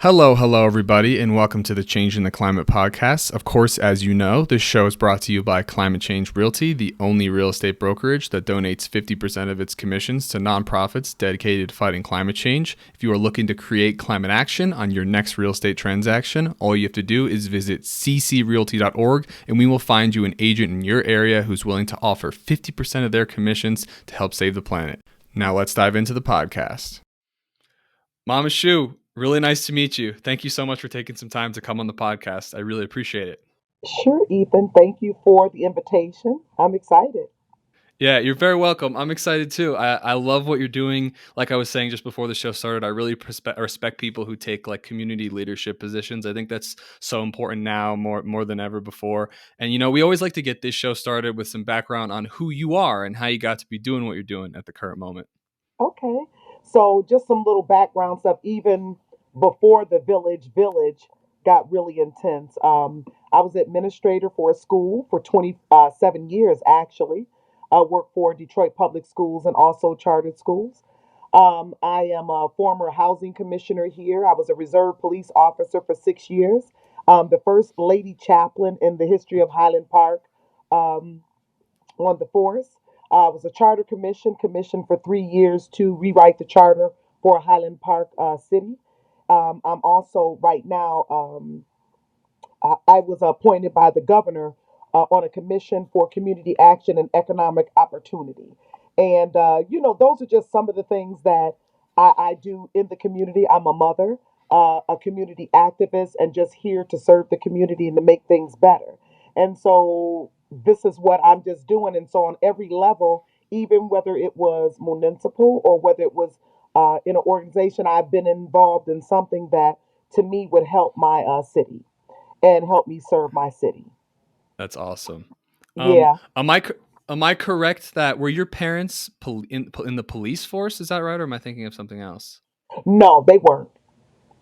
Hello, everybody, and welcome to the Change in the Climate podcast. Of course, as you know, this show is brought to you by Climate Change Realty, the only real estate brokerage that donates 50% of its commissions to nonprofits dedicated to fighting climate change. If you are looking to create climate action on your next real estate transaction, all you have to do is visit ccrealty.org, and we will find you an agent in your area who's willing to offer 50% of their commissions to help save the planet. Now let's dive into the podcast. Mama Shu, really nice to meet you. Thank you so much for taking some time to come on the podcast. I really appreciate it. Sure, Ethan. Thank you for the invitation. I'm excited. Yeah, you're very welcome. I'm excited too. I love what you're doing. Like I was saying just before the show started, I really respect people who take like community leadership positions. I think that's so important now more than ever before. And we always like to get this show started with some background on who you are and how you got to be doing what you're doing at the current moment. Okay. So, just some little background stuff. Even before the village got really intense. I was administrator for a school for 27 years, actually. I worked for Detroit Public Schools and also chartered schools. I am a former housing commissioner here. I was a reserve police officer for 6 years. The first lady chaplain in the history of Highland Park. Um, on the force. I was a charter commissioned for 3 years to rewrite the charter for Highland Park City. I'm also right now, I was appointed by the governor on a commission for community action and economic opportunity. And, those are just some of the things that I do in the community. I'm a mother, a community activist, and just here to serve the community and to make things better. And so this is what I'm just doing. And so on every level, even whether it was municipal or whether it was in an organization, I've been involved in something that to me would help my city and help me serve my city. That's awesome. Yeah. Am I correct that were your parents in the police force? Is that right, or am I thinking of something else? No, they weren't.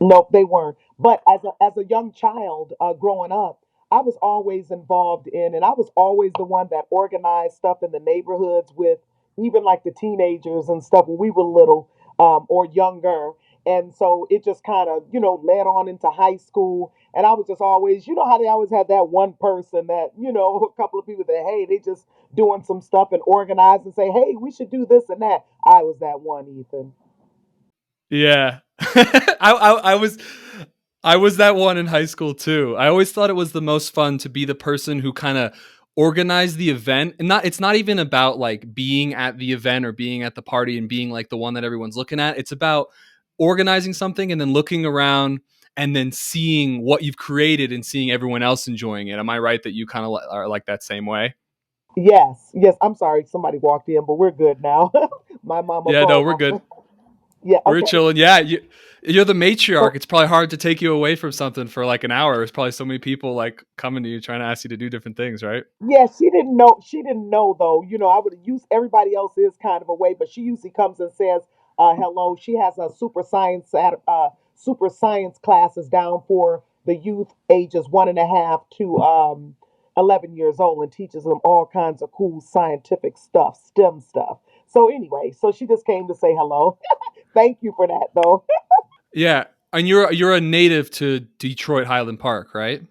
Nope, they weren't. But as a young child growing up, I was always involved in, and I was always the one that organized stuff in the neighborhoods with even like the teenagers and stuff when we were little or younger. And so it just kind of, led on into high school. And I was just always, how they always had that one person that, a couple of people that, hey, they just doing some stuff and organize and say, hey, we should do this and that. I was that one, Ethan. Yeah, I was that one in high school too. I always thought it was the most fun to be the person who kind of organized the event, and it's not even about like being at the event or being at the party and being like the one that everyone's looking at. It's about organizing something and then looking around and then seeing what you've created and seeing everyone else enjoying it. Am I right that you kind of are like that same way? Yes, yes. I'm sorry, somebody walked in, but we're good now. My mama Yeah, no, phone. we're good. Yeah, We're okay. chilling. Yeah, you're the So matriarch. It's probably hard to take you away from something for like an hour. There's probably so many people like coming to you trying to ask you to do different things, right? yeah, she didn't know. She didn't know though. I would use everybody else is kind of a way, but she usually comes and says, "Hello." She has a super science classes down for the youth ages 1.5 to 11 years old, and teaches them all kinds of cool scientific stuff, STEM stuff. So anyway, so she just came to say hello. Thank you for that, though. Yeah, and you're a native to Detroit Highland Park, right?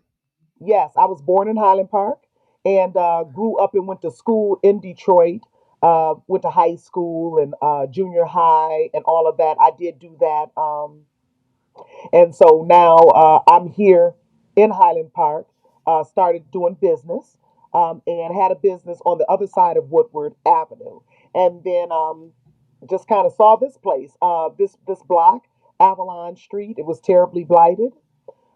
Yes, I was born in Highland Park and grew up and went to school in Detroit. Went to high school and junior high and all of that. I did do that. And so now I'm here in Highland Park. Started doing business and had a business on the other side of Woodward Avenue. And then just kind of saw this place, this block, Avalon Street. It was terribly blighted.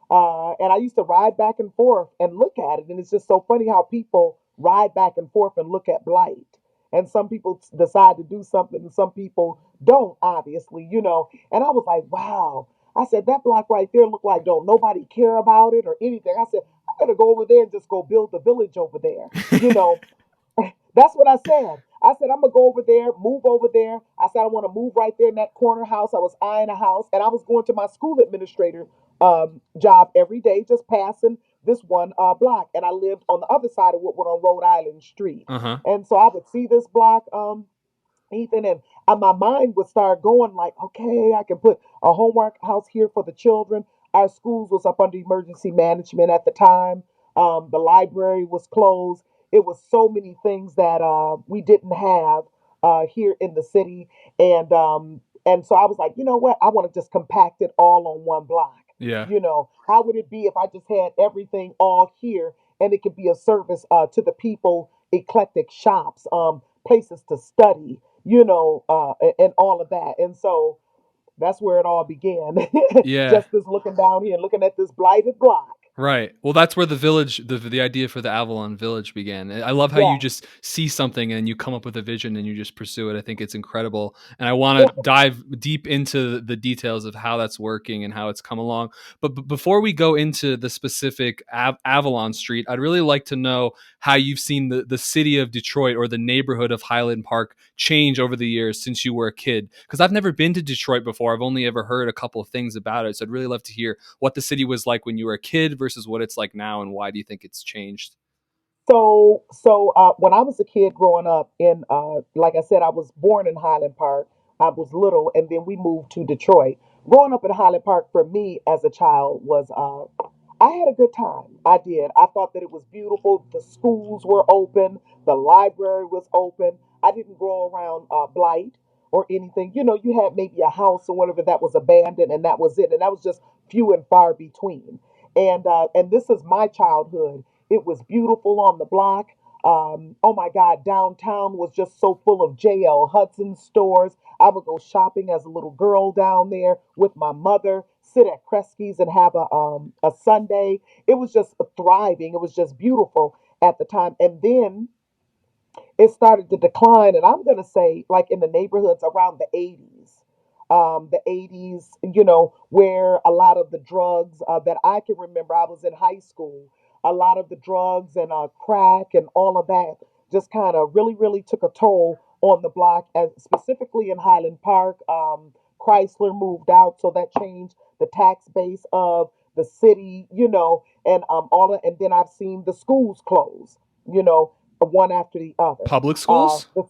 And I used to ride back and forth and look at it. And it's just so funny how people ride back and forth and look at blight. And some people decide to do something and some people don't, obviously. And I was like, wow. I said, that block right there looked like don't nobody care about it or anything. I said, I'm going to go over there and just go build the village over there. You know, that's what I said. I said, I'm going to go over there, move over there. I said, I want to move right there in that corner house. I was eyeing a house and I was going to my school administrator job every day, just passing this one block. And I lived on the other side of Woodward on Rhode Island Street. Uh huh. And so I would see this block, Ethan, and my mind would start going like, okay, I can put a homework house here for the children. our schools was up under emergency management at the time. The library was closed. It was so many things that we didn't have here in the city, and so I was like, you know what? I want to just compact it all on one block. Yeah. How would it be if I just had everything all here and it could be a service to the people, eclectic shops, places to study, and all of that. And so that's where it all began. Yeah. Just as looking down here and looking at this blighted block. Right. Well, that's where the village, the idea for the Avalon Village began. I love how you Yeah. just see something and you come up with a vision and you just pursue it. I think it's incredible, and I want to dive deep into the details of how that's working and how it's come along. But before we go into the specific Avalon Street, I'd really like to know how you've seen the city of Detroit or the neighborhood of Highland Park change over the years since you were a kid. Because I've never been to Detroit before. I've only ever heard a couple of things about it. So I'd really love to hear what the city was like when you were a kid versus what it's like now, and why do you think it's changed? So when I was a kid growing up like I said, I was born in Highland Park. I was little, and then we moved to Detroit. Growing up in Highland Park for me as a child was, I had a good time. I did. I thought that it was beautiful. The schools were open. The library was open. I didn't grow around blight or anything. You had maybe a house or whatever that was abandoned, and that was it. And that was just few and far between. And this is my childhood. It was beautiful on the block. Oh my God, downtown was just so full of JL Hudson stores. I would go shopping as a little girl down there with my mother, sit at Kresge's and have a Sunday. It was just thriving. It was just beautiful at the time. And then it started to decline. And I'm going to say, like in the neighborhoods around the 80s, where a lot of the drugs that I can remember, I was in high school, a lot of the drugs and crack and all of that just kind of really, really took a toll on the block, and specifically in Highland Park. Chrysler moved out, so that changed the tax base of the city, and and then I've seen the schools close, one after the other. Public schools? The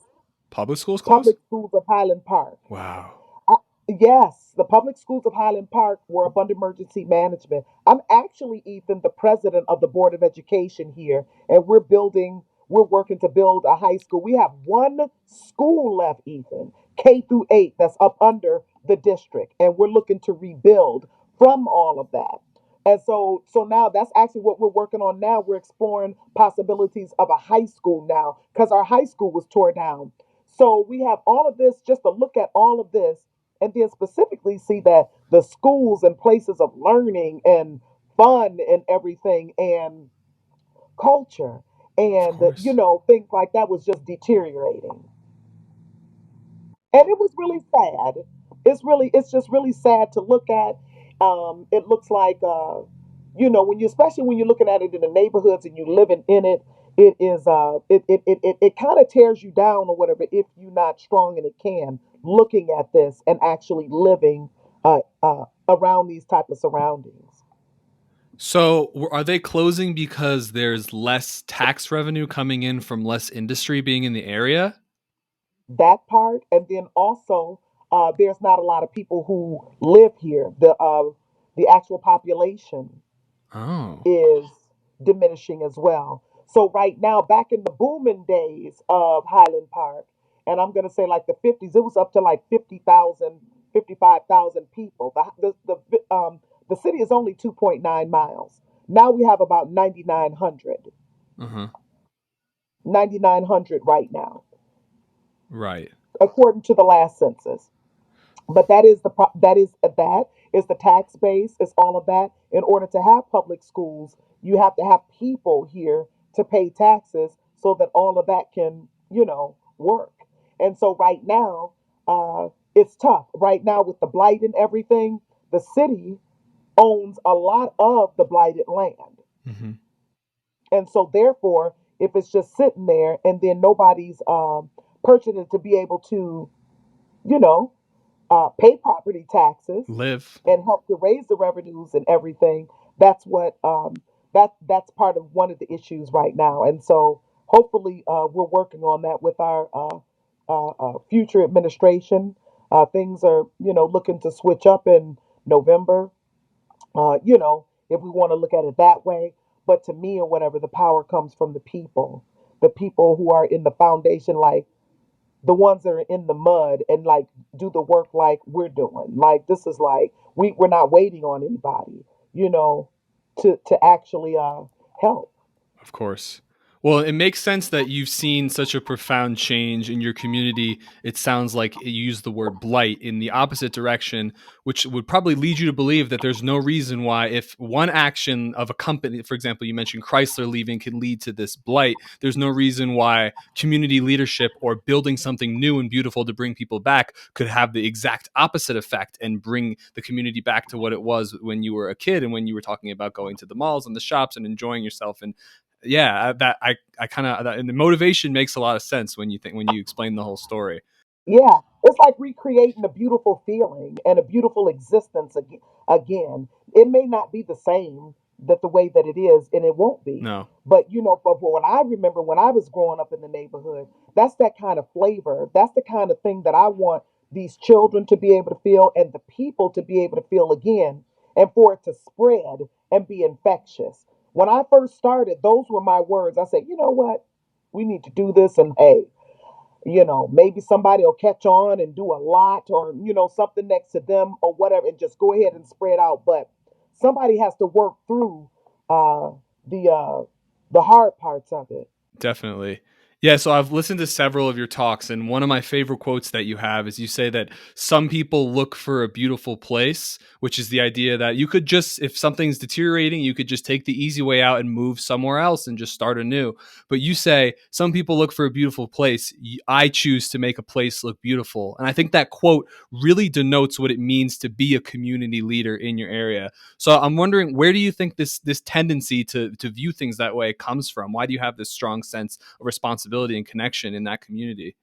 Public schools close? public schools of Highland Park. Wow. Uh, Yes, the public schools of Highland Park were up under emergency management. I'm actually, Ethan, the president of the Board of Education here, and we're working to build a high school. We have one school left, Ethan, K through 8, that's up under the district, and we're looking to rebuild from all of that. And so now that's actually what we're working on now. We're exploring possibilities of a high school now because our high school was tore down. So we have all of this just to look at all of this and then specifically see that the schools and places of learning and fun and everything and culture Of and course. things like that was just deteriorating, and it was really sad. It's just really sad to look at. It looks like when you, especially when you're looking at it in the neighborhoods and you living in it, it is it kind of tears you down or whatever if you're not strong, and it can looking at this and actually living around these type of surroundings. So, are they closing because there's less tax revenue coming in from less industry being in the area? That part, and then also there's not a lot of people who live here. The actual population Oh. is diminishing as well. So right now, back in the booming days of Highland Park, and I'm going to say like the 50s, it was up to like 50,000, 55,000 people. The city is only 2.9 miles. Now we have about Uh-huh. 9,900 right now, Right. according to the last census. But that is the tax base, is all of that. In order to have public schools, you have to have people here to pay taxes so that all of that can work. And so right now, it's tough right now with the blight and everything. The city owns a lot of the blighted land, Hmm. and so therefore, if it's just sitting there and then nobody's purchasing it to be able to you know pay property taxes Live. and help to raise the revenues and everything. That's what that's part of one of the issues right now. And so hopefully we're working on that with our future administration. Things are looking to switch up in November, if we want to look at it that way. But to me, or whatever, the power comes from the people who are in the foundation, like the ones that are in the mud and like do the work like we're doing. Like this is like we're not waiting on anybody, you know, to actually help. Of course. Well, it makes sense that you've seen such a profound change in your community. It sounds like you use the word blight in the opposite direction, which would probably lead you to believe that there's no reason why, if one action of a company, for example, you mentioned Chrysler leaving, can lead to this blight, there's no reason why community leadership or building something new and beautiful to bring people back could have the exact opposite effect and bring the community back to what it was when you were a kid and when you were talking about going to the malls and the shops and enjoying yourself. And yeah, that I kind of, and the motivation makes a lot of sense when you explain the whole story. Yeah, it's like recreating a beautiful feeling and a beautiful existence again. It may not be the same that the way that it is, and it won't be. No, But but when I remember when I was growing up in the neighborhood, that's that kind of flavor. That's the kind of thing that I want these children to be able to feel and the people to be able to feel again, and for it to spread and be infectious. When I first started, those were my words. I said, you know what? We need to do this, and hey, maybe somebody will catch on and do a lot or, something next to them or whatever and just go ahead and spread out. But somebody has to work through uh, the hard parts of it. definitely. Yeah, so I've listened to several of your talks, and one of my favorite quotes that you have is you say that some people look for a beautiful place, which is the idea that you could just, if something's deteriorating, you could just take the easy way out and move somewhere else and just start anew. But you say some people look for a beautiful place. I choose to make a place look beautiful. And I think that quote really denotes what it means to be a community leader in your area. So I'm wondering, where do you think this tendency to view things that way comes from? Why do you have this strong sense of responsibility and connection in that community?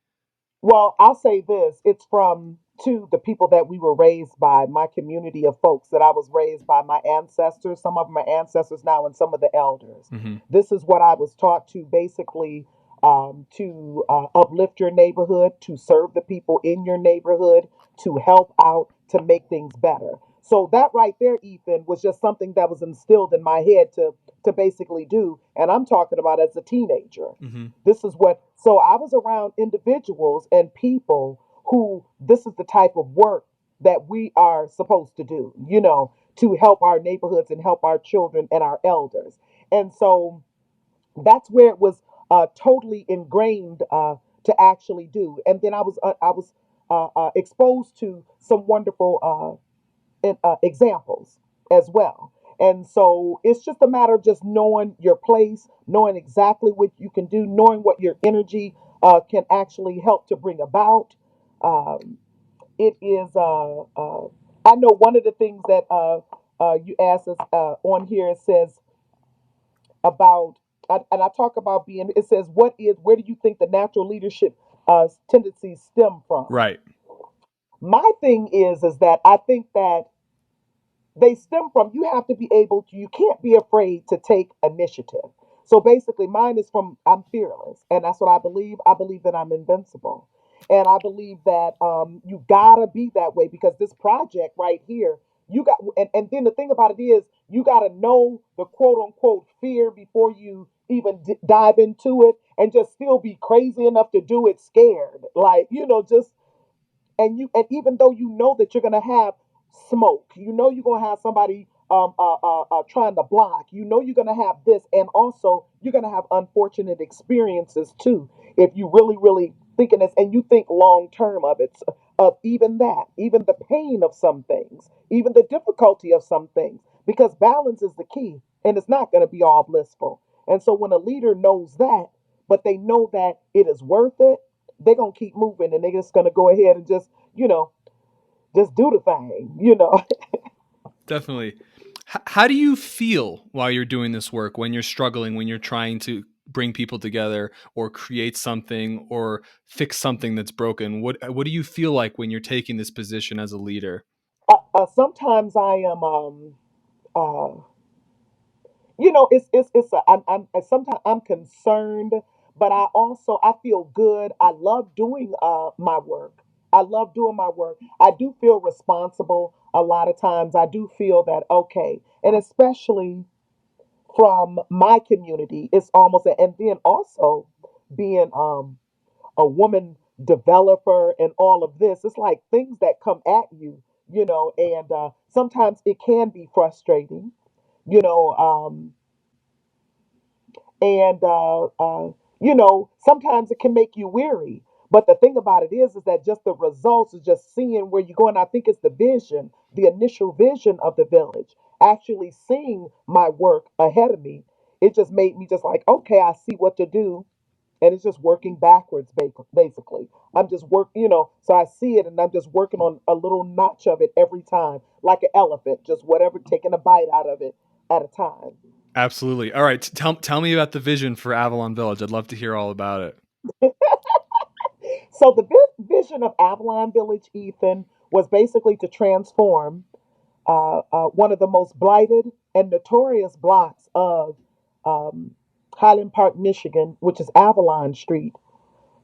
Well, I'll say this. It's from to the people that we were raised by, my community of folks that I was raised by, my ancestors, some of my ancestors now, and some of the elders. Mm-hmm. This is what I was taught to basically to uplift your neighborhood, to serve the people in your neighborhood, to help out, to make things better. So that right there, Ethan, was just something that was instilled in my head to basically do. And I'm talking about as a teenager. Mm-hmm. This is what, so I was around individuals and people who this is the type of work that we are supposed to do, to help our neighborhoods and help our children and our elders. And so that's where it was totally ingrained to actually do. And then I was exposed to some wonderful examples as well. And so it's just a matter of just knowing your place, knowing exactly what you can do, knowing what your energy can actually help to bring about. Um, it is, I know one of the things that you asked us on here, it says about, and I talk about being, it says, where do you think the natural leadership tendencies stem from? Right. My thing is that I think that they stem from you have to be able to you can't be afraid to take initiative. So basically mine is from I'm fearless, and that's what I believe that I'm invincible, and I believe that you gotta be that way because this project right here you got and then the thing about it is you gotta know the quote unquote fear before you even dive into it and just still be crazy enough to do it scared, like just and even though you know that you're gonna have smoke, you're gonna have somebody trying to block, you're gonna have this, and also you're gonna have unfortunate experiences too. If you really, really thinking this, and you think long term of it, of even that, even the pain of some things, even the difficulty of some things, because balance is the key, and it's not gonna be all blissful. And so when a leader knows that, but they know that it is worth it, they're gonna keep moving and they're just gonna go ahead and you know, just do the thing. Definitely. How do you feel while you're doing this work, when you're struggling, when you're trying to bring people together or create something or fix something that's broken? What do you feel like when you're taking this position as a leader? Sometimes I am, uh, I'm sometimes I'm concerned, but I feel good. I love doing my work. I love doing my work. I do feel responsible a lot of times. I do feel that, okay, and especially from my community, it's almost, and then also being a woman developer and all of this, it's like things that come at you, and sometimes it can be frustrating, you know, and sometimes it can make you weary. But the thing about it is that just the results is just seeing where you're going. I think it's the vision, the initial vision of the village, actually seeing my work ahead of me. It just made me just like, okay, I see what to do, and it's just working backwards, basically. I'm just so I see it, and I'm just working on a little notch of it every time, like an elephant, just whatever, taking a bite out of it at a time. Absolutely. All right. Tell me about the vision for Avalon Village. I'd love to hear all about it. So the vision of Avalon Village, Ethan, was basically to transform one of the most blighted and notorious blocks of um, Highland Park, Michigan, which is Avalon Street,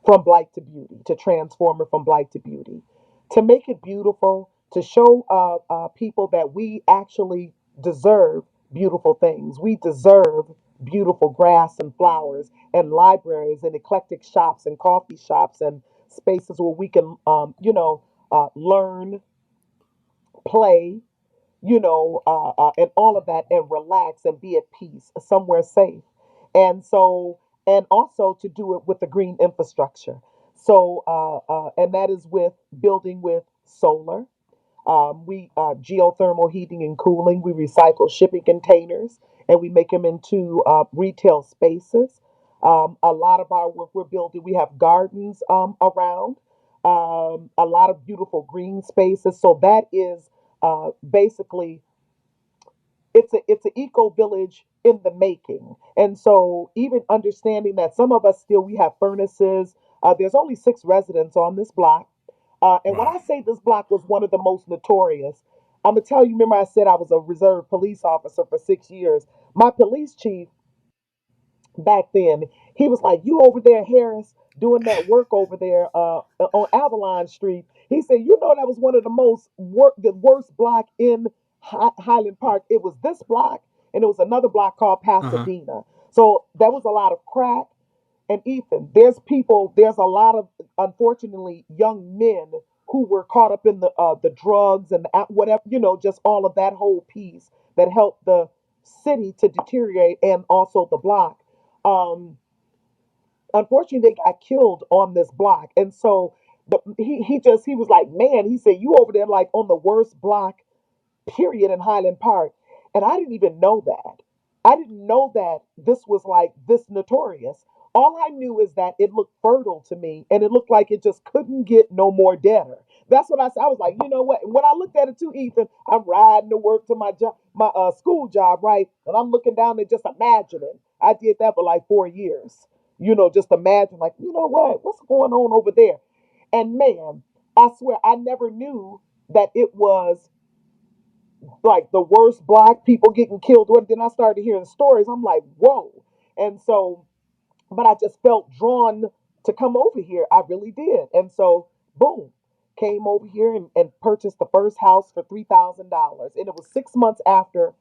from blight to beauty, to transform it from blight to beauty, to make it beautiful, to show people that we actually deserve beautiful things. We deserve beautiful grass and flowers and libraries and eclectic shops and coffee shops and spaces where we can, learn, play, and all of that, and relax and be at peace, somewhere safe. And so, and also to do it with the green infrastructure. So, and that is with building with solar. We geothermal heating and cooling. We recycle shipping containers and we make them into retail spaces. A lot of our work we're building, we have gardens around, a lot of beautiful green spaces. So that is basically it's an eco village in the making. And so even understanding that some of us still we have furnaces. There's only 6 residents on this block. And when Wow. I say this block was one of the most notorious, I'm gonna tell you. Remember, I said I was a reserve police officer for 6 years. My police chief back then, he was like, "You over there, Harris, doing that work over there on Avalon Street." He said, "You know that was one of the worst block in Highland Park. It was this block, and it was another block called Uh huh. Pasadena. So there was a lot of crack." And Ethan, there's a lot of, unfortunately, young men who were caught up in the drugs and whatever, just all of that whole piece that helped the city to deteriorate, and also the block. Um, Unfortunately, they got killed on this block, and so he was like, man, he said, you over there like on the worst block period in Highland Park. And I didn't even know that. I didn't know that this was like this notorious. All I knew is that it looked fertile to me, and it looked like it just couldn't get no more deader. That's what I said. I was like, you know what? And when I looked at it too, Ethan, I'm riding to work to my job, my school job, right? And I'm looking down and just imagining. I did that for like 4 years. Just imagine, like, you know what? What's going on over there? And man, I swear, I never knew that it was like the worst black people getting killed. When then I started hearing stories, I'm like, whoa. And so, but I just felt drawn to come over here. I really did. And so, boom, came over here and purchased the first house for $3,000. And it was 6 months after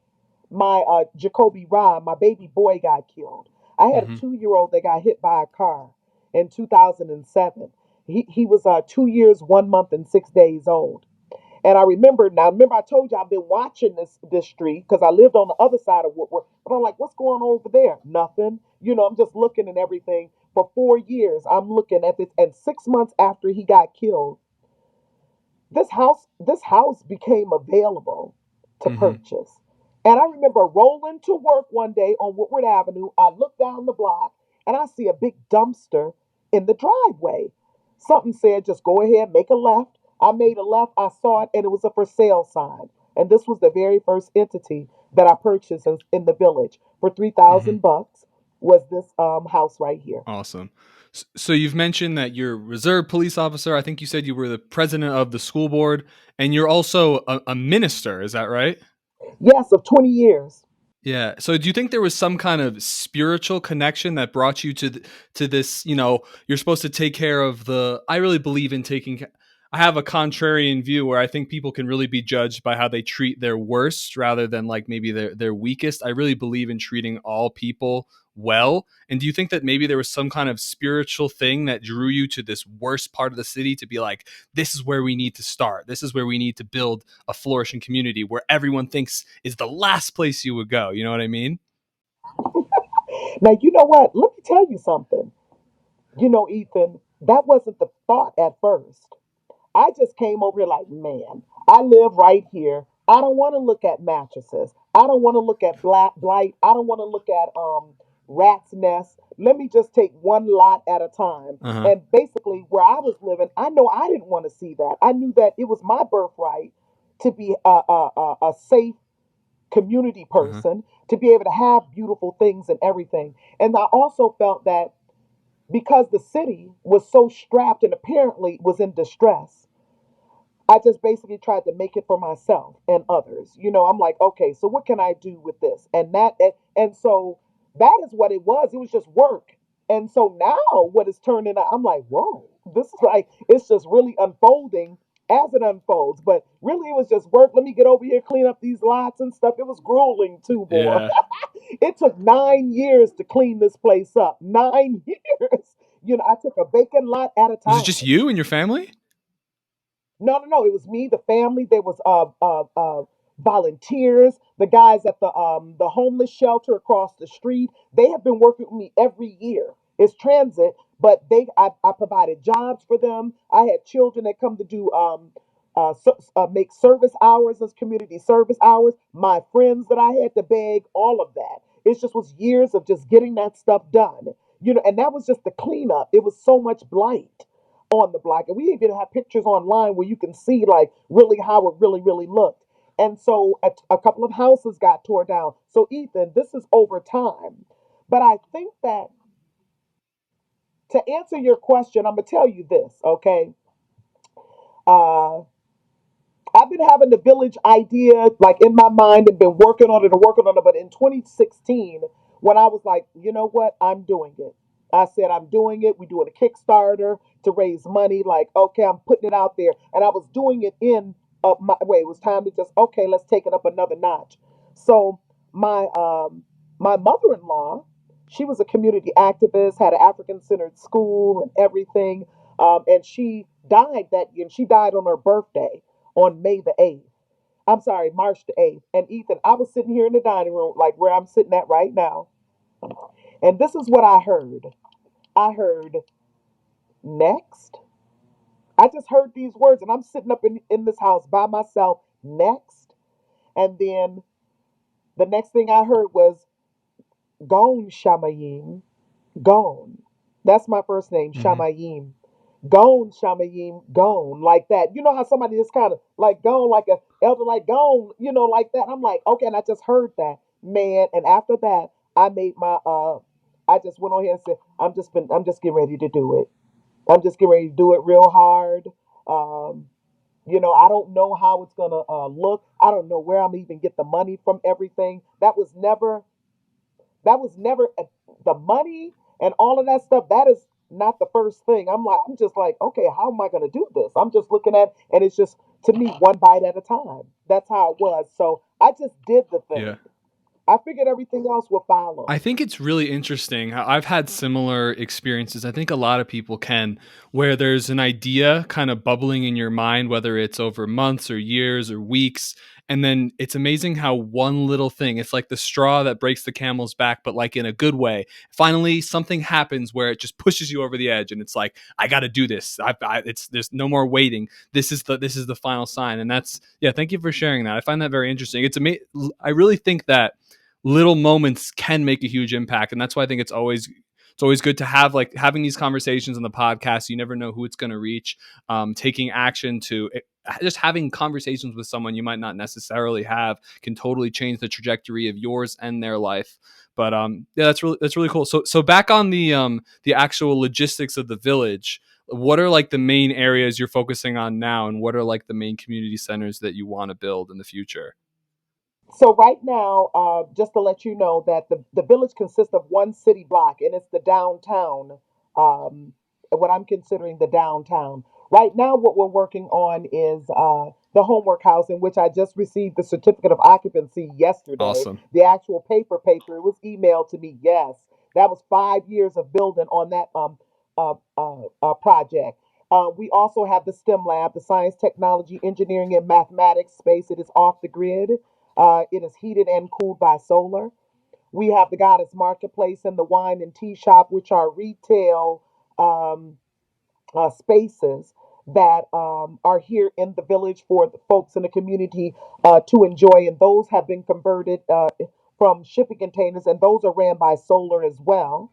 my Jacoby Ryan, my baby boy, got killed. I had a Hmm. 2 year old that got hit by a car in 2007. He was 2 years, 1 month, and 6 days old. And I remember now. Remember, I told you I've been watching this street because I lived on the other side of Woodward. But I'm like, what's going on over there? Nothing. I'm just looking and everything. For 4 years, I'm looking at this. And 6 months after he got killed, this house became available to Hmm. purchase. And I remember rolling to work one day on Woodward Avenue. I look down the block and I see a big dumpster in the driveway. Something said, just go ahead, make a left. I made a left, I saw it, and it was a for sale sign. And this was the very first entity that I purchased in the village for Hmm. 3,000 bucks. Was this house right here? Awesome. So you've mentioned that you're a reserve police officer. I think you said you were the president of the school board, and you're also a minister. Is that right? Yes, of 20 years. Yeah. So do you think there was some kind of spiritual connection that brought you to to this? You're supposed to take care of the. I really believe in taking I have a contrarian view where I think people can really be judged by how they treat their worst rather than like maybe their weakest. I really believe in treating all people well. And do you think that maybe there was some kind of spiritual thing that drew you to this worst part of the city to be like, this is where we need to start. This is where we need to build a flourishing community where everyone thinks is the last place you would go. You know what I mean? Now, you know what? Let me tell you something. Ethan, that wasn't the thought at first. I just came over here like, man, I live right here. I don't want to look at mattresses. I don't want to look at black blight. I don't want to look at rats' nests. Let me just take one lot at a time. Uh huh. And basically, where I was living, I know I didn't want to see that. I knew that it was my birthright to be a safe community Uh huh. person, to be able to have beautiful things and everything. And I also felt that because the city was so strapped and apparently was in distress, I just basically tried to make it for myself and others. I'm like, okay, so what can I do with this? And so that is what it was. It was just work. And so now what is turning out, I'm like, whoa, this is like, it's just really unfolding as it unfolds. But really, it was just work. Let me get over here, clean up these lots and stuff. It was grueling too, boy. Yeah. It took 9 years to clean this place up. 9 years. I took a vacant lot at a Was it just time. you and your family? No, no, no. It was me, the family. There was volunteers, the guys at the homeless shelter across the street. They have been working with me every year. It's transit, but I provided jobs for them. I had children that come to do make service hours as community service hours. My friends that I had to beg, all of that. It just was years of just getting that stuff done. And that was just the cleanup. It was so much blight on the block. And we even have pictures online where you can see like really how it really, really looked. And so a couple of houses got tore down. So Ethan, this is over time. But I think that to answer your question, I'm gonna tell you this, okay? Uh, I've been having the village idea like in my mind and been working on it and working on it. But in 2016, when I was like, you know what, I'm doing it. I said, I'm doing it. We're doing a Kickstarter to raise money. Like, okay, I'm putting it out there. And I was doing it in my way. It was time to just, okay, let's take it up another notch. So my mother-in-law, she was a community activist, had an African-centered school and everything. And she died that year. And she died on her birthday on May the 8th. I'm sorry, March the 8th. And Ethan, I was sitting here in the dining room, like where I'm sitting at right now. And this is what I heard. I heard, next. I just heard these words, and I'm sitting up in this house by myself, next. And then the next thing I heard was, gone, Shamayim, gone. That's my first name, Mm-hmm. Shamayim. Gone, Shamayim, gone, like that. You know how somebody just kind of like gone, like a elder, like gone, like that. I'm like, okay, and I just heard that, man. And after that, I made I just went on here and said, I'm just getting ready to do it. I'm just getting ready to do it real hard. Um, I don't know how it's gonna look. I don't know where I'm even get the money from everything. That was never the money and all of that stuff. That is not the first thing. I'm just like, okay, how am I going to do this? I'm just looking at, and it's just to me one bite at a time. That's how it was. So I just did the Yeah. thing. I figured everything else would I follow. think it's really interesting how I've had similar experiences. I think a lot of people can, where there's an idea kind of bubbling in your mind, whether it's over months or years or weeks. And then it's amazing how one little thing, it's like the straw that breaks the camel's back, but like in a good way. Finally, something happens where it just pushes you over the edge, and it's like, I got to do this. There's no more waiting. This is the final sign, and that's yeah. Thank you for sharing that. I find that very interesting. I really think that little moments can make a huge impact, and that's why I think it's always good to have like having these conversations on the podcast. You never know who it's going to reach. Taking action to just having conversations with someone you might not necessarily have can totally change the trajectory of yours and their life. But yeah, that's really cool. So back on the actual logistics of the village. What are like the main areas you're focusing on now, and what are like the main community centers that you want to build in the future? So right now, just to let you know that the village consists of one city block, and it's the downtown, what I'm considering the downtown. Right now, what we're working on is the homework house, in which I just received the certificate of occupancy yesterday. Awesome. The actual paper, it was emailed to me. Yes, that was 5 years of building on that project. We also have the STEM lab, the science, technology, engineering, and mathematics space. It is off the grid. It is heated and cooled by solar. We have the Goddess Marketplace and the wine and tea shop, which are retail um, spaces that are here in the village for the folks in the community to enjoy. And those have been converted from shipping containers, and those are ran by solar as well.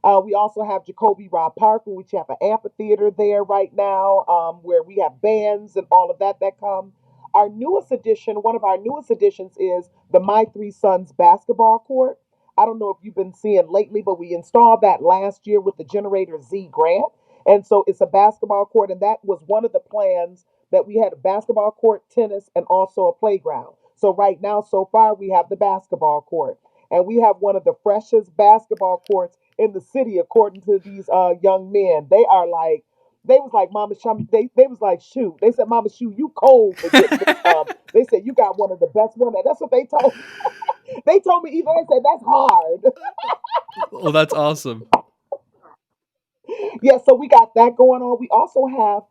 We also have Jacoby Rod Park, which have an amphitheater there right now, where we have bands and all of that come. Our newest addition, one of our newest additions, is the My Three Sons basketball court. I don't know if you've been seeing lately, but we installed that last year with the Generator Z grant. And so it's a basketball court, and that was one of the plans, that we had a basketball court, tennis, and also a playground. So right now, so far, we have the basketball court, and we have one of the freshest basketball courts in the city, according to these young men. They was like, Mama Shum, they was like, shoot. They said, Mama Shoot, you cold for getting this. They said you got one of the best one. That's what they told me. They told me, even they said that's hard. Well, that's awesome. Yeah, so we got that going on. We also have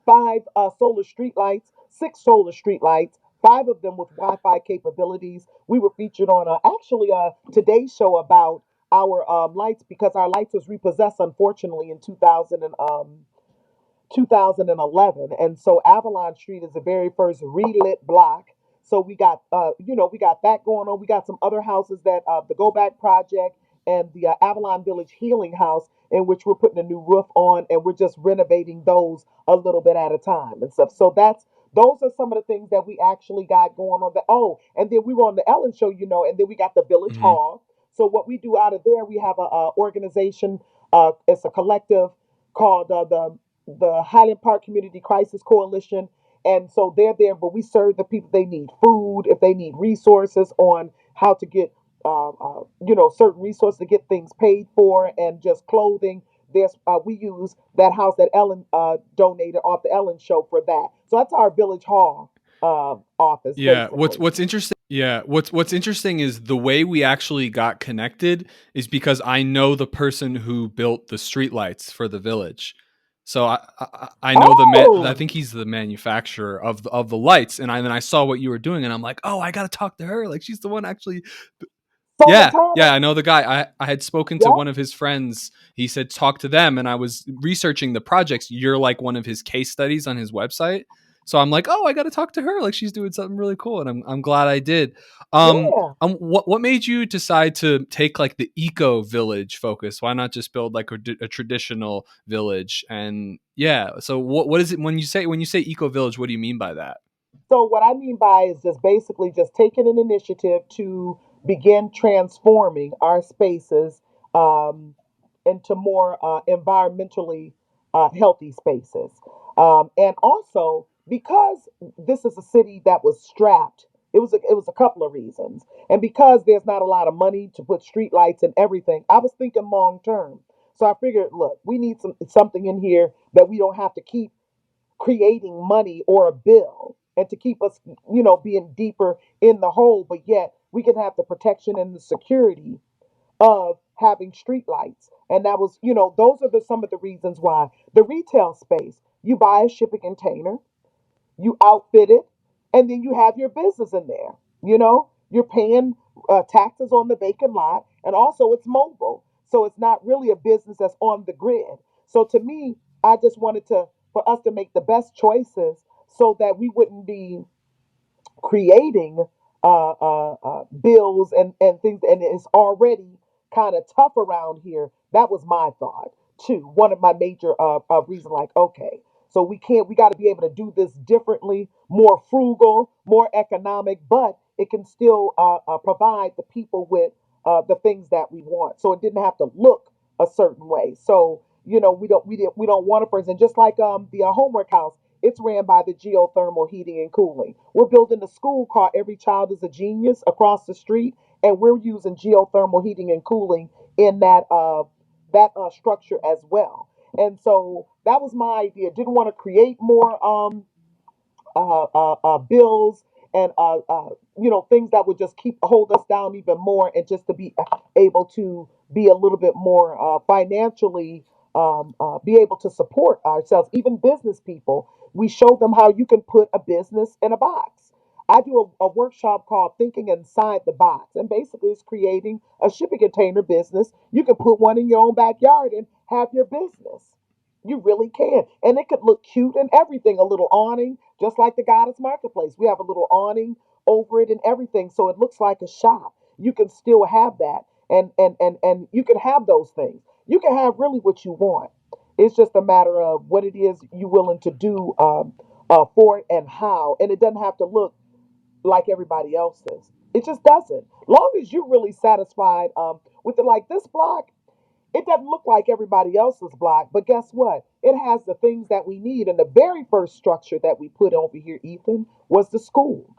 five solar street lights, six solar street lights, five of them with Wi-Fi capabilities. We were featured on actually a Today Show about our lights, because our lights was repossessed, unfortunately, in 2011. And so Avalon Street is the very first relit block. So we got, we got that going on. We got some other houses, that the Go Back Project and the Avalon Village Healing House, in which we're putting a new roof on, and we're just renovating those a little bit at a time and stuff. So those are some of the things that we actually got going on. And then we were on the Ellen Show, and then we got the Village Hmm. Hall. So what we do out of there, we have a organization. It's a collective called the Highland Park Community Crisis Coalition. And so they're there, but we serve the people. They need food, if they need resources on how to get, certain resources to get things paid for, and just clothing. We use that house that Ellen donated off the Ellen Show for that. So that's our Village Hall office, Yeah, basically. what's interesting, yeah, what's interesting is the way we actually got connected is because I know the person who built the streetlights for the village. So I know I Oh, think he's the manufacturer of the lights, and then I saw what you were doing, and I'm like, oh, I gotta talk to her. Like, she's the one actually. Solar Yeah, yeah, Tana. I know the guy. I had spoken to Yep. one of his friends. He said talk to them, and I was researching the projects. You're like one of his case studies on his website. So I'm like, oh, I got to talk to her. Like, she's doing something really cool, and I'm glad I did. Yeah. What made you decide to take like the eco village focus? Why not just build like a traditional village? And yeah, so what is it when you say eco village? What do you mean by that? So what I mean by is just basically just taking an initiative to begin transforming our spaces um, into more environmentally healthy spaces, and also because this is a city that was strapped. It was a couple of reasons, and because there's not a lot of money to put street lights and everything, I was thinking long term. So I figured, look, we need something in here that we don't have to keep creating money or a bill, and to keep us, being deeper in the hole, but yet we can have the protection and the security of having street lights. And that was, those are some of the reasons why. The retail space, you buy a shipping container, you outfit it, and then you have your business in there. You're paying taxes on the vacant lot, and also it's mobile. So it's not really a business that's on the grid. So to me, I just wanted for us to make the best choices, so that we wouldn't be creating bills and things, and it's already kind of tough around here. That was my thought too. One of my major reasons, like, okay, so we got to be able to do this differently, more frugal, more economic, but it can still provide the people with the things that we want. So it didn't have to look a certain way. So we don't want a person, just like the homework house. It's ran by the geothermal heating and cooling. We're building a school called Every Child is a Genius across the street, and we're using geothermal heating and cooling in that structure as well. And so that was my idea. Didn't want to create more bills and things that would just keep hold us down even more, and just to be able to be a little bit more financially be able to support ourselves. Even business people, we show them how you can put a business in a box. I do a workshop called Thinking Inside the Box, and basically it's creating a shipping container business. You can put one in your own backyard and have your business. You really can. And it could look cute and everything, a little awning, just like the Goddess Marketplace. We have a little awning over it and everything. So it looks like a shop. You can still have that. And you can have those things. You can have really what you want. It's just a matter of what it is you're willing to do for it and how. And it doesn't have to look like everybody else's. It just doesn't. Long as you're really satisfied with it, like this block, it doesn't look like everybody else's block, but guess what? It has the things that we need. And the very first structure that we put over here, Ethan, was the school.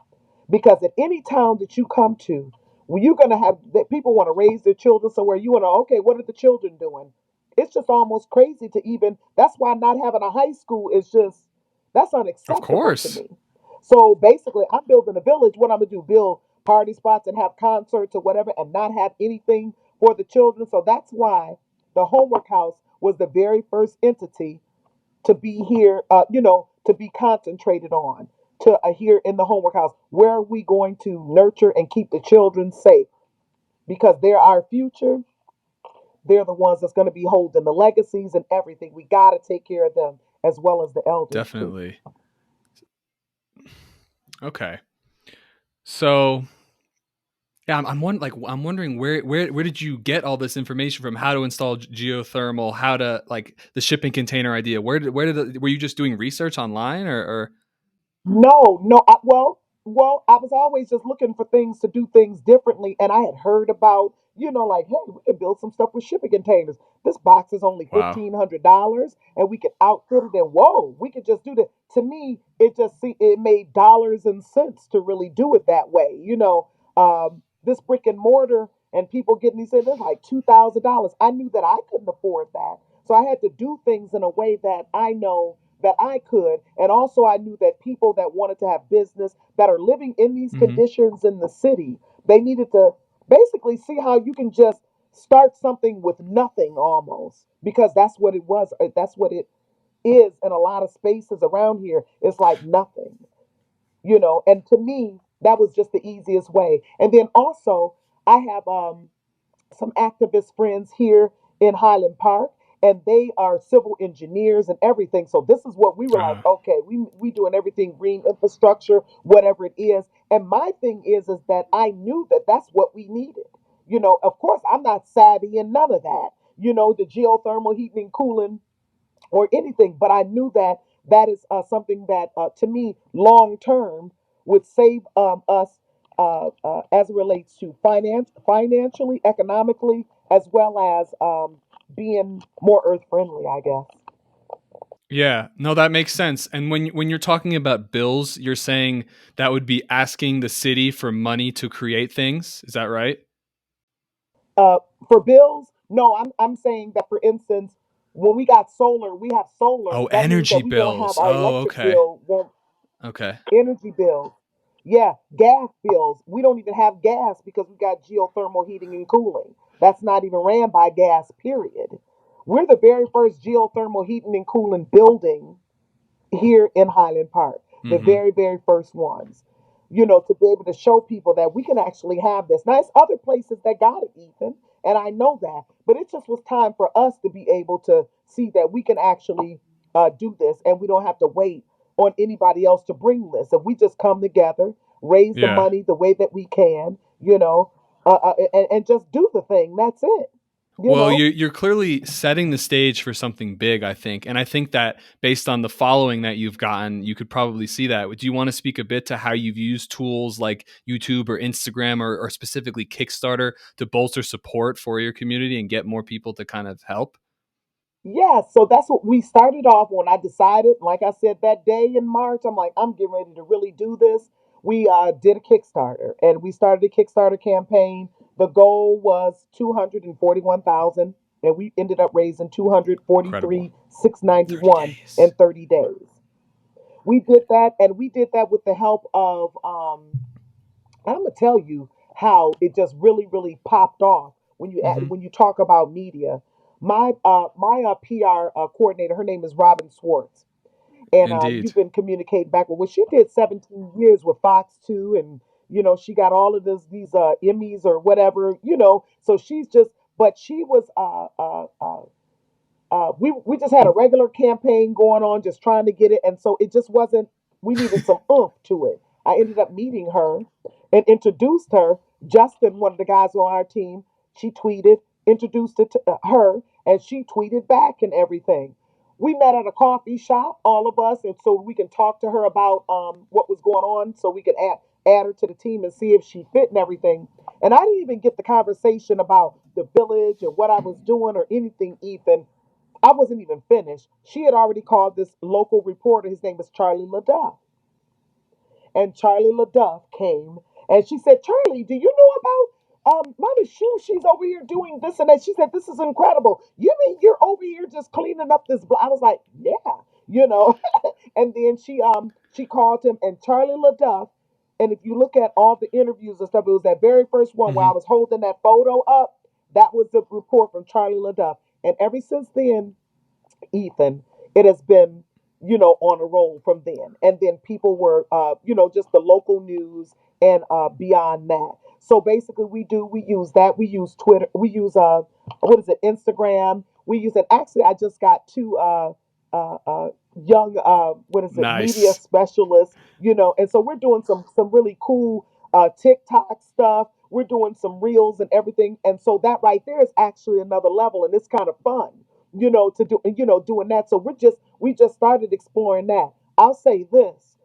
Because at any town that you come to, when you're going to have that people want to raise their children somewhere, you want to, okay, what are the children doing? It's just almost crazy to even, that's why not having a high school is just, that's Of unacceptable to course. me. So basically, I'm building a village. What I'm going to do, build party spots and have concerts or whatever, and not have anything for the children. So that's why the Homework House was the very first entity to be here, to be concentrated on, to here in the Homework House. Where are we going to nurture and keep the children safe? Because they're our future. They're the ones that's going to be holding the legacies and everything. We got to take care of them as well as the elders too. Definitely. Okay. So yeah, I'm wondering where did you get all this information from? How to install geothermal? How to like the shipping container idea? Were you just doing research online or No, no. Well, I was always just looking for things to do things differently, and I had heard about, like, hey, we can build some stuff with shipping containers. This box is only wow? $1,500, and we could outfit it. And whoa, we could just do that. To me, it made dollars and cents to really do it that way. This brick and mortar and people getting these things, it's like $2,000. I knew that I couldn't afford that, so I had to do things in a way that I know that I could. And also, I knew that people that wanted to have business that are living in these Hmm. conditions in the city, they needed to basically see how you can just start something with nothing almost, because that's what it was. That's what it is in a lot of spaces around here. It's like nothing. And to me, that was just the easiest way. And then also, I have some activist friends here in Highland Park, and they are civil engineers and everything. So this is what we were like, Uh, okay, we doing everything green infrastructure, whatever it is. And my thing is that I knew that that's what we needed. Of course, I'm not savvy in none of that. The geothermal heating and cooling or anything. But I knew that that is something that, to me, long term would save us as it relates to financially, economically, as well as being more earth friendly, I guess. yeah, no, that makes sense. And when you're talking about bills, you're saying that would be asking the city for money to create things. Is that right? Uh, for bills, no, I'm saying that, for instance, when we got solar, we have solar. Oh, That means energy that we won't have bills. our Oh, electric okay. bill won't. Okay. Energy bills. Yeah, gas bills. We don't even have gas because we got geothermal heating and cooling. That's not even ran by gas, period. We're the very first geothermal heating and cooling building here in Highland Park, the Mhm. very, very first ones. To be able to show people that we can actually have this. Now, it's other places that got it, Ethan, and I know that, but it just was time for us to be able to see that we can actually do this, and we don't have to wait on anybody else to bring this. If we just come together, raise the Yeah. money the way that we can, and just do the thing. That's it. You Well, know. you're clearly setting the stage for something big, I think, and I think that based on the following that you've gotten, you could probably see that. Do you want to speak a bit to how you've used tools like YouTube or Instagram or specifically Kickstarter to bolster support for your community and get more people to kind of help? Yeah, so that's what we started off when I decided, like I said, that day in March, I'm like, I'm getting ready to really do this. We did a Kickstarter, and we started a Kickstarter campaign. The goal was 241,000 and we ended up raising Incredible. 30 243,691 in days. 30 days. We did that, and we did that with the help of I'm gonna tell you how it just really, really popped off Hmm. when you talk about media. My PR coordinator, her name is Robin Swartz, and Indeed. you've been communicating back with. Well, she did 17 years with Fox 2, and she got all of these Emmys or whatever. So she's just, but she was we just had a regular campaign going on, just trying to get it, and so it just wasn't. We needed some oomph to it. I ended up meeting her and introduced her. Justin, one of the guys on our team, she tweeted, introduced it to her, and she tweeted back and everything. We met at a coffee shop, all of us, and so we can talk to her about what was going on, so we could add her to the team and see if she fit and everything. And I didn't even get the conversation about the village and what I was doing or anything, Ethan. I wasn't even finished. She had already called this local reporter. His name is Charlie LaDuff. And Charlie LaDuff came and she said, Charlie, do you know about Mama Shu? She's over here doing this and that. She said, this is incredible. You mean you're over here just cleaning up this block? I was like, yeah, you know. And then she called him and Charlie LaDuff. And if you look at all the interviews and stuff, it was that very first one where Hmm. I was holding that photo up. That was the report from Charlie LaDuff. And ever since then, Ethan, it has been, on a roll from then. And then people were, just the local news and beyond that. So basically, we use that. We use Twitter. We use, what is it, Instagram. We use it. Actually, I just got two young, what is it, media Nice. specialists, and so we're doing some really cool TikTok stuff. We're doing some reels and everything. And so that right there is actually another level, and it's kind of fun to do, doing that. So we just started exploring that. I'll say this: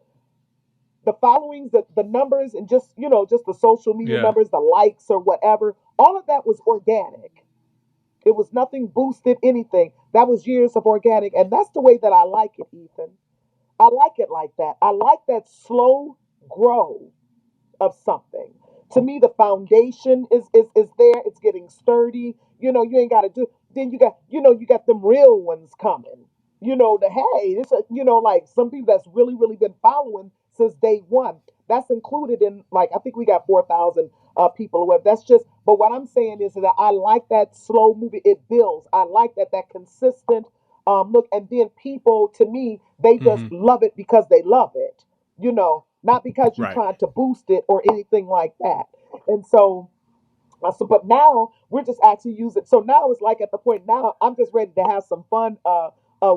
the followings, the numbers, and just the social media Yeah. numbers, the likes or whatever, all of that was organic. It was nothing boosted, anything. That was years of organic, and that's the way that I like it, Ethan. I like it like that. I like that slow grow of something. To me, the foundation is there. It's getting sturdy. You ain't got to do. Then you got them real ones coming. The hey, it's like some people that's really really been following since day one. That's included in like I think we got 4,000 people web. That's just. But what I'm saying is that I like that slow movie. It builds. I like that consistent look. And then people, to me, they just Hmm. love it because they love it, not because you're Right. trying to boost it or anything like that. And but now we're just actually using. So now it's like at the point now I'm just ready to have some fun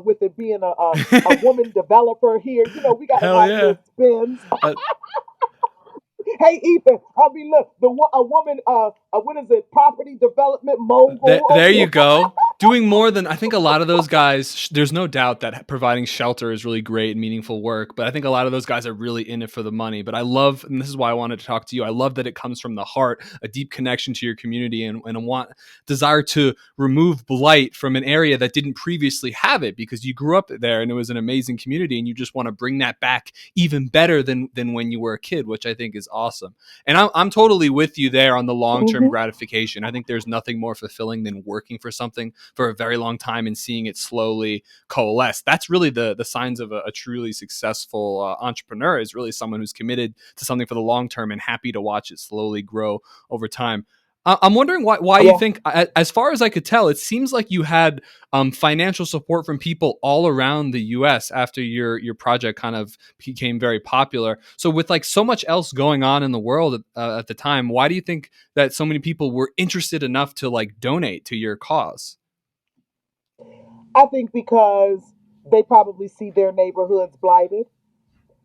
with it being a woman developer here. We got to Hell have yeah. little spins. Uh, Hey Ethan, I mean look, a woman, what is it? Property development mogul There over you here. go. Doing more than I think a lot of those guys. There's no doubt that providing shelter is really great and meaningful work, but I think a lot of those guys are really in it for the money. But I love, and this is why I wanted to talk to you. I love that it comes from the heart, a deep connection to your community, and a desire to remove blight from an area that didn't previously have it because you grew up there and it was an amazing community, and you just want to bring that back even better than when you were a kid, which I think is awesome. And I'm totally with you there on the long term Hmm. gratification. I think there's nothing more fulfilling than working for something for a very long time and seeing it slowly coalesce. That's really the signs of a truly successful entrepreneur, is really someone who's committed to something for the long term and happy to watch it slowly grow over time. I'm wondering why you Yeah. think, as far as I could tell, it seems like you had financial support from people all around the U.S. after your project kind of became very popular. So with like so much else going on in the world at the time, why do you think that so many people were interested enough to like donate to your cause? I think because they probably see their neighborhoods blighted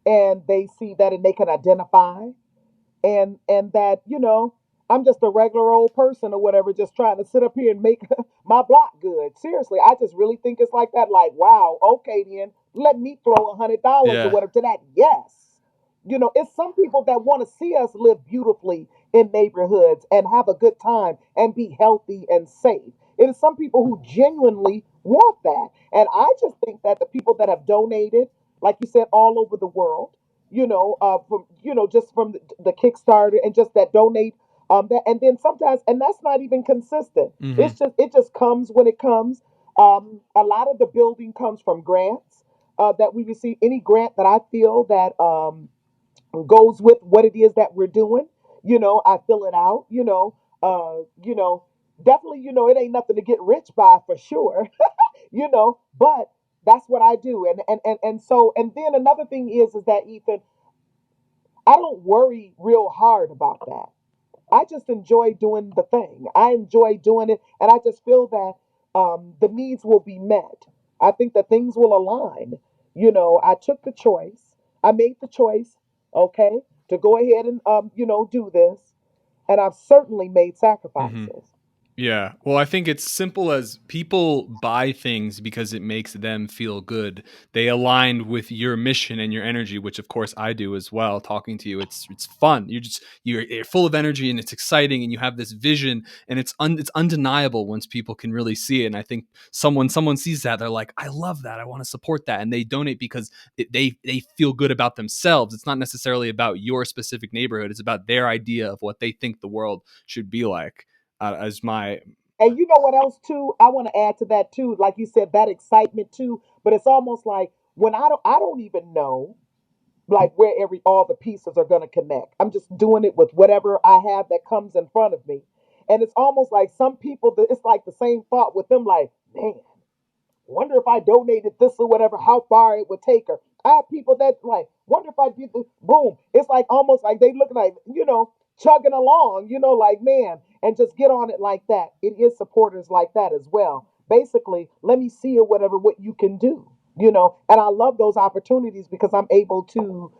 and they see that and they can identify and that I'm just a regular old person or whatever, just trying to sit up here and make my block good. Seriously, I just really think it's like that. Like, wow, okay, then let me throw $100 or Yeah. whatever to that. Yes, it's some people that want to see us live beautifully in neighborhoods and have a good time and be healthy and safe. It is some people who genuinely want that, and I just think that the people that have donated, like you said, all over the world, from just from the Kickstarter and just that donate. That, and then sometimes, and that's not even consistent. Hmm. It just comes when it comes. A lot of the building comes from grants that we receive. Any grant that I feel that goes with what it is that we're doing, I fill it out. Definitely, it ain't nothing to get rich by for sure. But that's what I do. And then another thing is that, Ethan, I don't worry real hard about that. I just enjoy doing the thing. I enjoy doing it, and I just feel that the needs will be met. I think that things will align. I took the choice. I made the choice, okay, to go ahead and do this, and I've certainly made Hmm. sacrifices. Yeah. Well, I think it's simple as people buy things because it makes them feel good. They align with your mission and your energy, which of course I do as well. Talking to you, it's fun. You're full of energy and it's exciting and you have this vision and it's undeniable once people can really see it. And I think someone sees that, they're like, I love that. I want to support that, and they donate because they feel good about themselves. It's not necessarily about your specific neighborhood. It's about their idea of what they think the world should be like. As my And you know what else too? I want to add to that too. Like you said, that excitement too. But it's almost like when I don't even know like where every all the pieces are going to connect. I'm just doing it with whatever I have that comes in front of me. And it's almost like some people, it's like the same thought with them, like, man, wonder if I donated this or whatever, how far it would take her. I have people that like, wonder if I did this, boom. It's like almost like they look like, chugging along, like, man, and just get on it like that. It is supporters like that as well. Basically, let me see or whatever what you can do, and I love those opportunities because I'm able to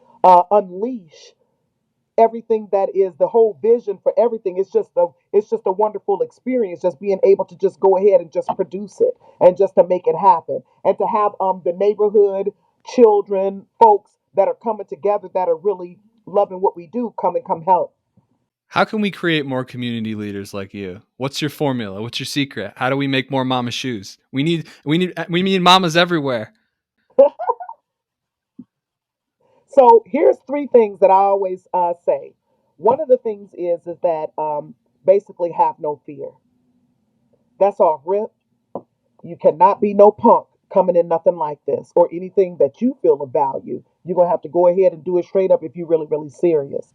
unleash everything that is the whole vision for everything. It's just a wonderful experience just being able to just go ahead and just produce it and just to make it happen and to have the neighborhood children folks that are coming together that are really loving what we do come help. how can we create more community leaders like you? What's your formula? What's your secret? How do we make more mama shoes? We need mamas everywhere. So here's three things that I always say. One of the things is that basically have no fear. That's off rip. You cannot be no punk coming in nothing like this or anything that you feel of value. You're gonna have to go ahead and do it straight up if you're really, really serious.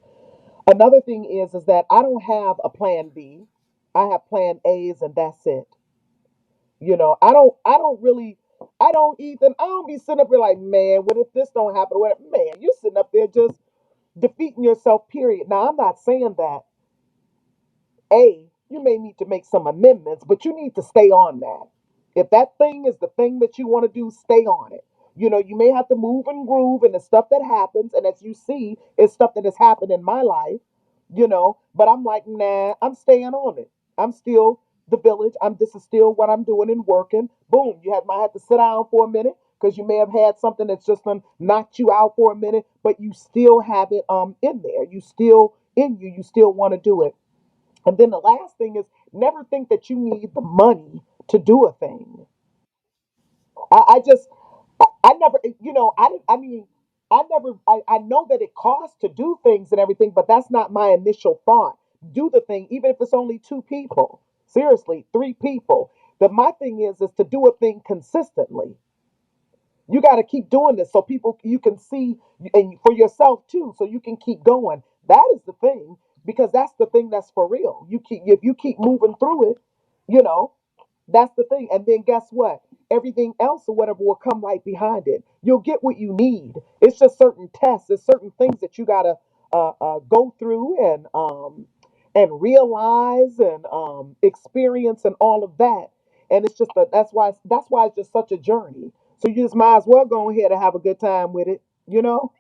Another thing is that I don't have a plan B. I have plan A's and that's it. I don't be sitting up here like, man, what if this don't happen? What man, you sitting up there just defeating yourself, period. Now I'm not saying that you may need to make some amendments, but you need to stay on that. If that thing is the thing that you want to do, stay on it. You may have to move and groove and the stuff that happens, and as you see, it's stuff that has happened in my life, but I'm like, nah, I'm staying on it. I'm still the village. This is still what I'm doing and working. Boom, might have to sit down for a minute because you may have had something that's just knocked you out for a minute, but you still have it in there. You still in you. You still want to do it. And then the last thing is never think that you need the money to do a thing. I just, I never, I didn't, I mean, I never, I know that it costs to do things and everything, but that's not my initial thought. Do the thing, even if it's only two people. Seriously, three people. My thing is to do a thing consistently. You got to keep doing this so people you can see and for yourself too, so you can keep going. That is the thing because that's the thing that's for real. If you keep moving through it, you know that's the thing. And then guess what? Everything else or whatever will come right behind it. You'll get what you need. It's just certain tests. It's certain things that you gotta go through and realize and experience and all of that. And it's just that's why it's just such a journey. So you just might as well go ahead and have a good time with it. You know.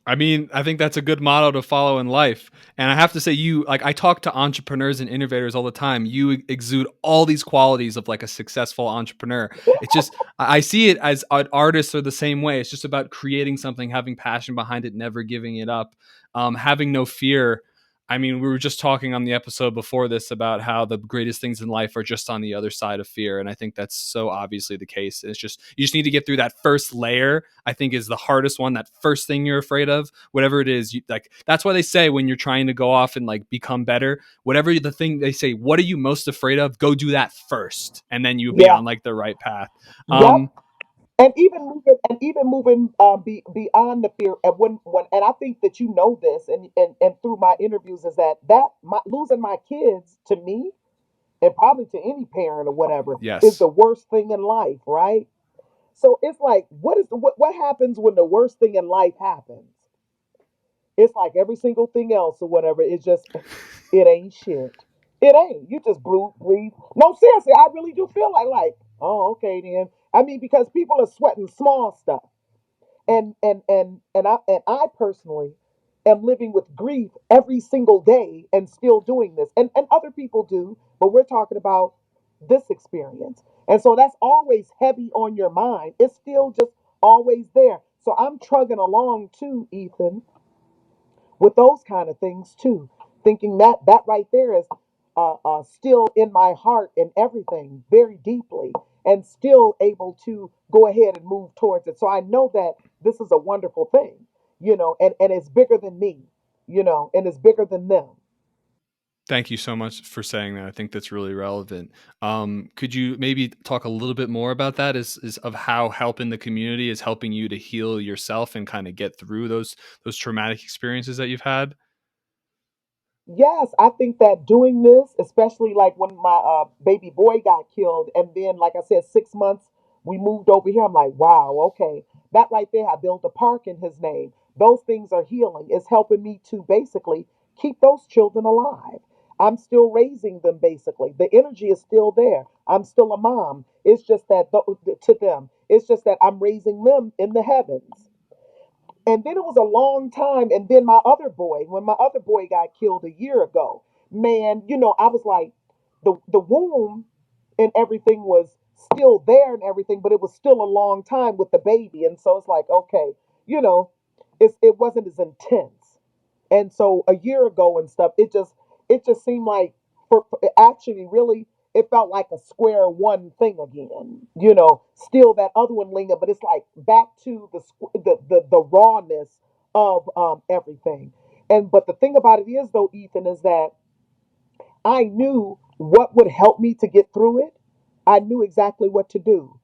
I mean, I think that's a good motto to follow in life. And I have to say, I talk to entrepreneurs and innovators all the time. You exude all these qualities of like a successful entrepreneur. It's just, I see it as artists are the same way. It's just about creating something, having passion behind it, never giving it up, having no fear. I mean, we were just talking on the episode before this about how the greatest things in life are just on the other side of fear. And I think that's so obviously the case. It's just, you just need to get through that first layer, I think is the hardest one. That first thing you're afraid of, whatever it is, like, that's why they say when you're trying to go off and like become better, whatever the thing they say, what are you most afraid of? Go do that first. And then you'll be Yeah. on like the right path. Yep. Um, Beyond the fear, and when and I think that you know this, and through my interviews, is that losing my kids to me, and probably to any parent or whatever, is yes. the worst thing in life, right? So it's like, what happens when the worst thing in life happens? It's like every single thing else or whatever. It's just, it ain't shit. It ain't. You just breathe. No, seriously, I really do feel like, oh, okay then. I mean, because people are sweating small stuff, and I personally am living with grief every single day and still doing this, and other people do, but we're talking about this experience, and so that's always heavy on your mind. It's still just always there. So I'm trugging along too, Ethan, with those kind of things too, thinking that that right there is still in my heart and everything very deeply, and still able to go ahead and move towards it. So I know that this is a wonderful thing, and it's bigger than me, and it's bigger than them. Thank you so much for saying that. I think that's really relevant. Could you maybe talk a little bit more about that? Is of how helping the community is helping you to heal yourself and kind of get through those traumatic experiences that you've had? Yes, I think that doing this, especially like when my baby boy got killed, and then, like I said, 6 months we moved over here. I'm like, wow, okay, that right there, I built a park in his name. Those things are healing. It's helping me to basically keep those children alive. I'm still raising them, basically. The energy is still there. I'm still a mom. It's just that to them, it's just that I'm raising them in the heavens. And then it was a long time. And then my other boy, when my other boy got killed a year ago, man, I was like, the womb and everything was still there and everything, but it was still a long time with the baby. And so it's like, okay, you know, it wasn't as intense. And so a year ago and stuff, it just seemed like, actually really, it felt like a square one thing again. Still that other one linger, but it's like back to the rawness of everything. And but the thing about it is, though, Ethan, is that I knew what would help me to get through it. I knew exactly what to do.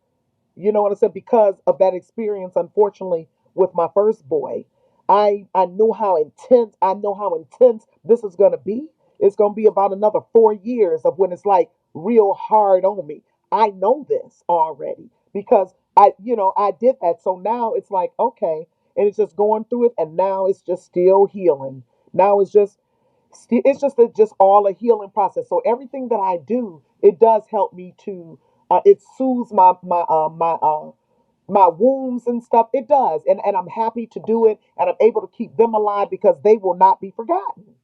You know what I said? Because of that experience, unfortunately, with my first boy, I knew how intense. I know how intense this is gonna be. It's gonna be about another 4 years of when it's like real hard on me. I know this already because I did that. So now it's like, okay, and it's just going through it, and now it's just still healing. Now it's just all a healing process. So everything that I do, it does help me to it soothes my wounds and stuff. It does, and I'm happy to do it, and I'm able to keep them alive because they will not be forgotten.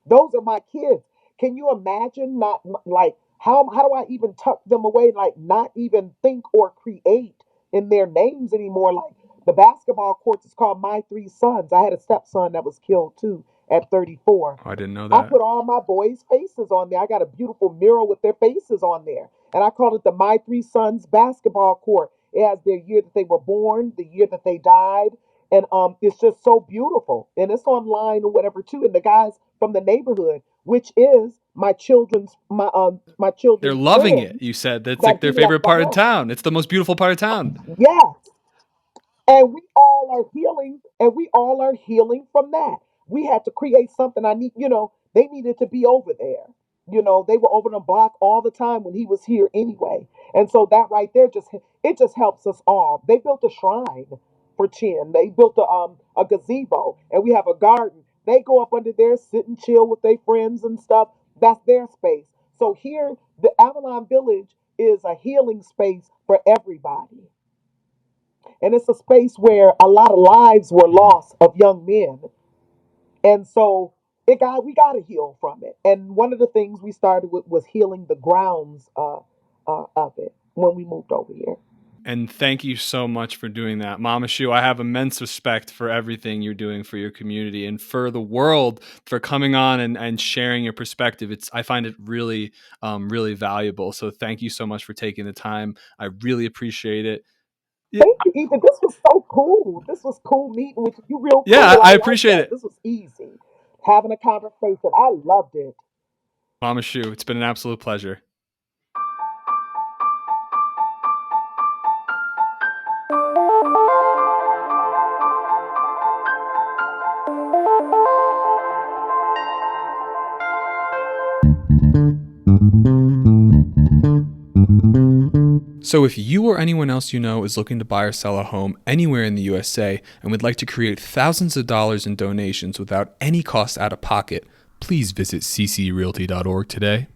Those are my kids. Can you imagine, not like, how do I even tuck them away, like not even think or create in their names anymore? Like the basketball courts is called My Three Sons. I had a stepson that was killed too at 34. Oh, I didn't know I that. put all my boys' faces on there. I got a beautiful mural with their faces on there. And I called it the My Three Sons basketball court. It has their year that they were born, the year that they died. And it's just so beautiful. And it's online or whatever too. And the guys from the neighborhood, which is my They're children's loving it. friend You said that's that like he their left favorite part of behind. town. It's the most beautiful part of town. Yes. And we all are healing from that. We had to create something. They needed to be over there. They were over the block all the time when he was here anyway. And so that right there, it just helps us all. They built a shrine for Chin. They built a gazebo, and we have a garden. They go up under there, sit and chill with their friends and stuff. That's their space. So here, the Avalon Village is a healing space for everybody. And it's a space where a lot of lives were Mhm. lost of young men. And so we got to heal from it. And one of the things we started with was healing the grounds of it when we moved over here. And thank you so much for doing that. Mama Shu, I have immense respect for everything you're doing for your community and for the world, for coming on and sharing your perspective. I find it really, really valuable. So thank you so much for taking the time. I really appreciate it. Thank you, Ethan. This was so cool. This was cool meeting with you. You real Yeah, cool. I I like appreciate that. it. This was easy. Having a conversation. I loved it. Mama Shu, it's been an absolute pleasure. So if you or anyone else you know is looking to buy or sell a home anywhere in the USA and would like to create thousands of dollars in donations without any cost out of pocket, please visit ccrealty.org today.